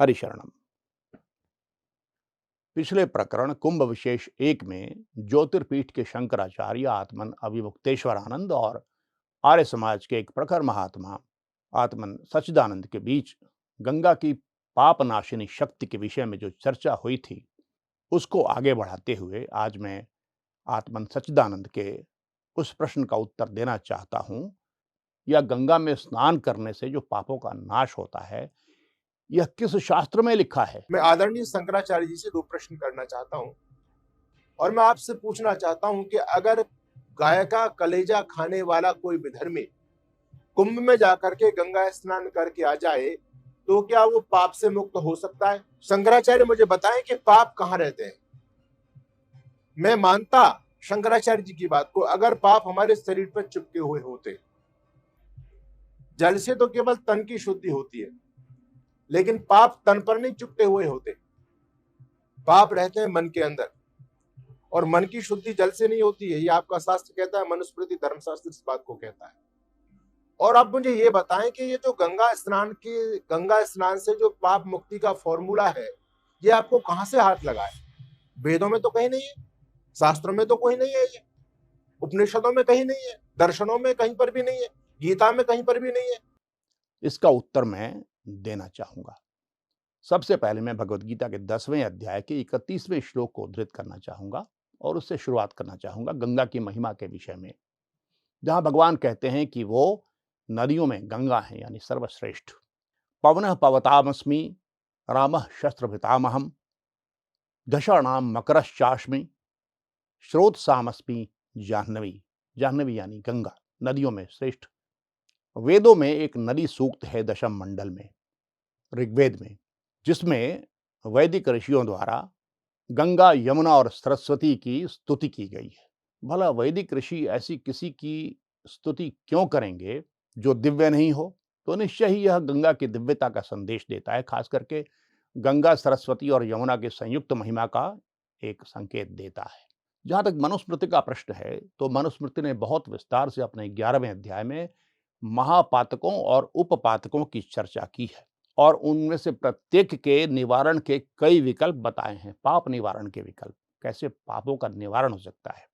हरिशरणम। पिछले प्रकरण कुंभ विशेष 1 में ज्योतिर्पीठ के शंकराचार्य आत्मन अभिमुक्तेश्वर आनंद और आर्य समाज के एक प्रखर महात्मा आत्मन सच्चिदानंद के बीच गंगा की पापनाशिनी शक्ति के विषय में जो चर्चा हुई थी, उसको आगे बढ़ाते हुए आज मैं आत्मन सच्चिदानंद के उस प्रश्न का उत्तर देना चाहता हूं, या गंगा में स्नान करने से जो पापों का नाश होता है, यह किस शास्त्र में लिखा है? मैं आदरणीय शंकराचार्य जी से 2 प्रश्न करना चाहता हूं और मैं आपसे पूछना चाहता हूं कि अगर गाय का कलेजा खाने वाला कोई विधर्मी कुंभ में जाकर के गंगा स्नान करके आ जाए तो क्या वो पाप से मुक्त हो सकता है? शंकराचार्य मुझे बताएं कि पाप कहाँ रहते हैं। मैं मानता शंकराचार्य जी की बात को, अगर पाप हमारे शरीर पर चिपके हुए होते। जल से तो केवल तन की शुद्धि होती है, लेकिन पाप तन पर नहीं चिपके हुए होते। पाप रहते हैं मन के अंदर, और मन की शुद्धि जल से नहीं होती है। ये आपका शास्त्र कहता है, मनुस्मृति धर्मशास्त्र इस बात को कहता है। और आप मुझे ये बताएं कि ये जो गंगा स्नान से जो पाप मुक्ति का फॉर्मूला है, ये आपको कहां से हाथ लगा है? वेदों में तो कहीं नहीं है, शास्त्रों में तो कहीं नहीं है, ये उपनिषदों में कहीं नहीं है, दर्शनों में कहीं पर भी नहीं है, गीता में कहीं पर भी नहीं है। इसका उत्तर मैं देना चाहूंगा। सबसे पहले मैं भगवद गीता के 10वें अध्याय के 31वें श्लोक को उद्धृत करना चाहूंगा और उससे शुरुआत करना चाहूंगा गंगा की महिमा के विषय में, जहां भगवान कहते हैं कि वो नदियों में गंगा है, यानी सर्वश्रेष्ठ। पवनः पवतामस्मि, रामः शस्त्रभितामहम्, दशाणाम मकरश्चास्मि, स्रोतसामस्मि जाह्नवी। जाह्नवी यानी गंगा, नदियों में श्रेष्ठ। वेदों में एक नदी सूक्त है दशम मंडल में, ऋग्वेद में, जिसमें वैदिक ऋषियों द्वारा गंगा, यमुना और सरस्वती की स्तुति की गई है। भला वैदिक ऋषि ऐसी किसी की स्तुति क्यों करेंगे जो दिव्य नहीं हो? तो निश्चय ही यह गंगा की दिव्यता का संदेश देता है, खास करके गंगा, सरस्वती और यमुना के संयुक्त महिमा का एक संकेत देता है। जहां तक मनुस्मृति का प्रश्न है, तो मनुस्मृति ने बहुत विस्तार से अपने 11वें अध्याय में महापातकों और उपपातकों की चर्चा की है और उनमें से प्रत्येक के निवारण के कई विकल्प बताए हैं। पाप निवारण के विकल्प, कैसे पापों का निवारण हो सकता है,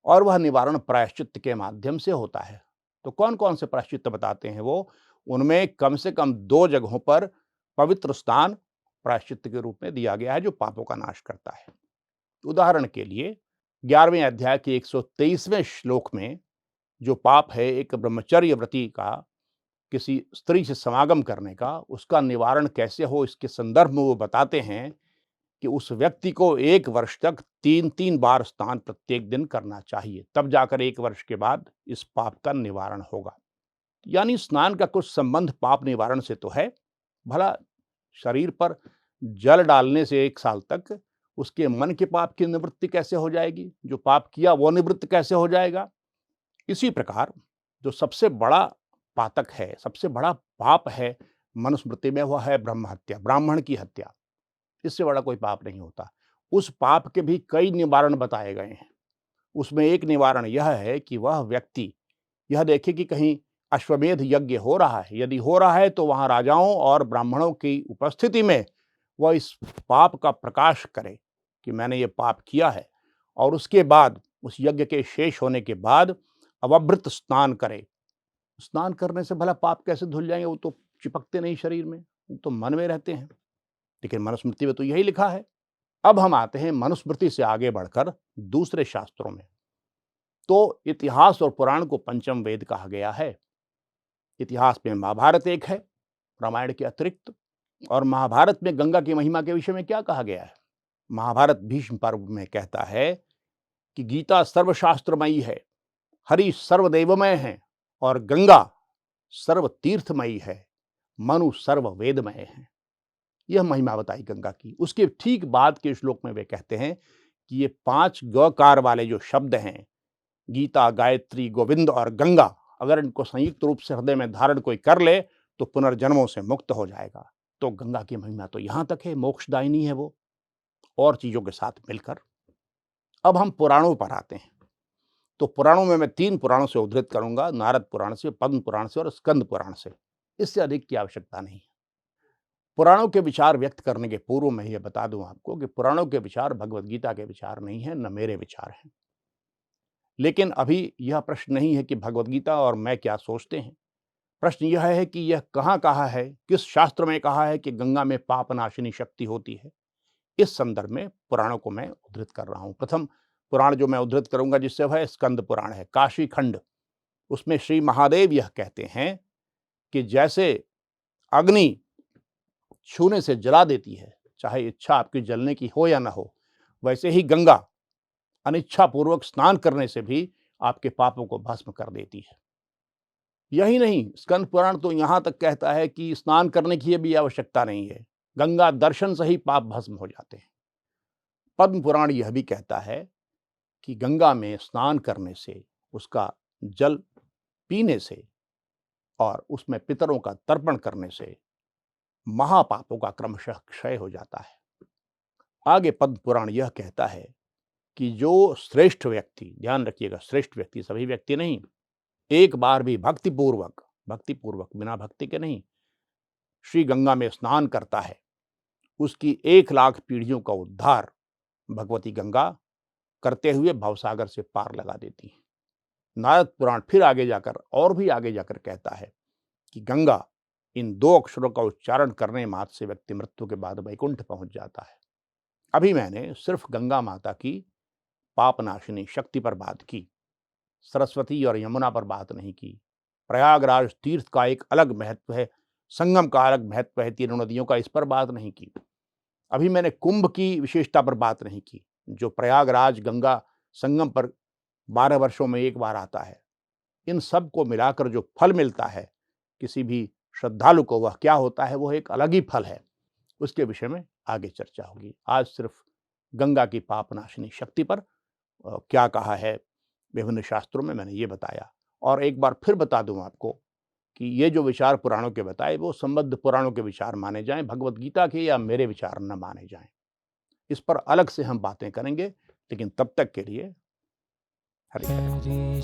और वह निवारण प्रायश्चित के माध्यम से होता है। तो कौन कौन से प्रायश्चित बताते हैं वो? उनमें कम से कम 2 जगहों पर पवित्र स्नान प्रायश्चित के रूप में दिया गया है, जो पापों का नाश करता है। उदाहरण के लिए 11वें अध्याय के 123वें श्लोक में जो पाप है एक ब्रह्मचर्य व्रती का किसी स्त्री से समागम करने का, उसका निवारण कैसे हो, इसके संदर्भ में वो बताते हैं कि उस व्यक्ति को 1 वर्ष तक 3-3 बार स्नान प्रत्येक दिन करना चाहिए, तब जाकर 1 वर्ष के बाद इस पाप का निवारण होगा। यानी स्नान का कुछ संबंध पाप निवारण से तो है। भला शरीर पर जल डालने से 1 साल तक उसके मन के पाप की निवृत्ति कैसे हो जाएगी? जो पाप किया वो निवृत्त कैसे हो जाएगा? इसी प्रकार जो सबसे बड़ा पातक है, सबसे बड़ा पाप है मनुस्मृति में, वह है ब्रह्म हत्या, ब्राह्मण की हत्या। इससे बड़ा कोई पाप नहीं होता। उस पाप के भी कई निवारण बताए गए हैं। उसमें एक निवारण यह है कि वह व्यक्ति यह देखे कि कहीं अश्वमेध यज्ञ हो रहा है। यदि हो रहा है तो वहां राजाओं और ब्राह्मणों की उपस्थिति में वह इस पाप का प्रकाश करे कि मैंने ये पाप किया है, और उसके बाद उस यज्ञ के शेष होने के बाद अवभृत स्नान करे। स्नान करने से भला पाप कैसे धुल जाएंगे? वो तो चिपकते नहीं शरीर में, वो तो मन में रहते हैं। लेकिन मनुस्मृति में तो यही लिखा है। अब हम आते हैं मनुस्मृति से आगे बढ़कर दूसरे शास्त्रों में। तो इतिहास और पुराण को पंचम वेद कहा गया है। इतिहास में महाभारत एक है, रामायण के अतिरिक्त। और महाभारत में गंगा की महिमा के विषय में क्या कहा गया है? महाभारत भीष्म पर्व में कहता है कि गीता सर्वशास्त्रमयी है, हरि सर्वदेवमय है और गंगा सर्व तीर्थमयी है, मनु सर्व वेदमय है। यह महिमा बताई गंगा की। उसके ठीक बाद के श्लोक में वे कहते हैं कि ये 5 गकार वाले जो शब्द हैं, गीता, गायत्री, गोविंद और गंगा, अगर इनको संयुक्त रूप से हृदय में धारण कोई कर ले तो पुनर्जन्मों से मुक्त हो जाएगा। तो गंगा की महिमा तो यहां तक है, मोक्षदायिनी है वो, और चीजों के साथ मिलकर। अब हम पुराणों पर आते हैं। तो पुराणों में मैं 3 पुराणों से उद्धृत करूंगा, नारद पुराण से, पद्म पुराण से और स्कंद पुराण से। इससे अधिक की आवश्यकता नहीं है। पुराणों के विचार व्यक्त करने के पूर्व मैं ये बता दूं आपको कि पुराणों के विचार भगवत गीता के विचार नहीं है, न मेरे विचार हैं। लेकिन अभी यह प्रश्न नहीं है कि भगवत गीता और मैं क्या सोचते हैं। प्रश्न यह है कि यह कहाँ कहा है, किस शास्त्र में कहा है कि गंगा में पापनाशिनी शक्ति होती है। इस संदर्भ में पुराणों को मैं उद्धृत कर रहा हूं। प्रथम पुराण जो मैं उद्धृत करूंगा जिससे वह स्कंद पुराण है, काशी खंड। उसमें श्री महादेव यह कहते हैं कि जैसे अग्नि छूने से जला देती है, चाहे इच्छा आपकी जलने की हो या ना हो, वैसे ही गंगा अनिच्छा पूर्वक स्नान करने से भी आपके पापों को भस्म कर देती है। यही नहीं, स्कंद पुराण तो यहां तक कहता है कि स्नान करने की भी आवश्यकता नहीं है, गंगा दर्शन से ही पाप भस्म हो जाते हैं। पद्म पुराण यह भी कहता है कि गंगा में स्नान करने से, उसका जल पीने से और उसमें पितरों का तर्पण करने से महापापों का क्रमशः क्षय हो जाता है। आगे पद्म पुराण यह कहता है कि जो श्रेष्ठ व्यक्ति, ध्यान रखिएगा, श्रेष्ठ व्यक्ति, सभी व्यक्ति नहीं, एक बार भी भक्तिपूर्वक बिना भक्ति के नहीं, श्री गंगा में स्नान करता है, उसकी 1,00,000 पीढ़ियों का उद्धार भगवती गंगा करते हुए भवसागर से पार लगा देती है। नारद पुराण फिर आगे जाकर और भी आगे जाकर कहता है कि गंगा इन 2 अक्षरों का उच्चारण करने मात्र से व्यक्ति मृत्यु के बाद वैकुंठ पहुंच जाता है। अभी मैंने सिर्फ गंगा माता की पापनाशिनी शक्ति पर बात की, सरस्वती और यमुना पर बात नहीं की। प्रयागराज तीर्थ का एक अलग महत्व है, संगम का अलग महत्व है, तीनों नदियों का, इस पर बात नहीं की। अभी मैंने कुंभ की विशेषता पर बात नहीं की, जो प्रयागराज गंगा संगम पर 12 वर्षों में एक बार आता है। इन सब को मिलाकर जो फल मिलता है किसी भी श्रद्धालु को, वह क्या होता है, वह एक अलग ही फल है। उसके विषय में आगे चर्चा होगी। आज सिर्फ गंगा की पापनाशिनी शक्ति पर क्या कहा है विभिन्न शास्त्रों में, मैंने ये बताया। और एक बार फिर बता दूं आपको कि ये जो विचार पुराणों के बताए वो संबद्ध पुराणों के विचार माने जाएं, भगवत गीता के या मेरे विचार न माने जाएं। इस पर अलग से हम बातें करेंगे, लेकिन तब तक के लिए हरि हरि।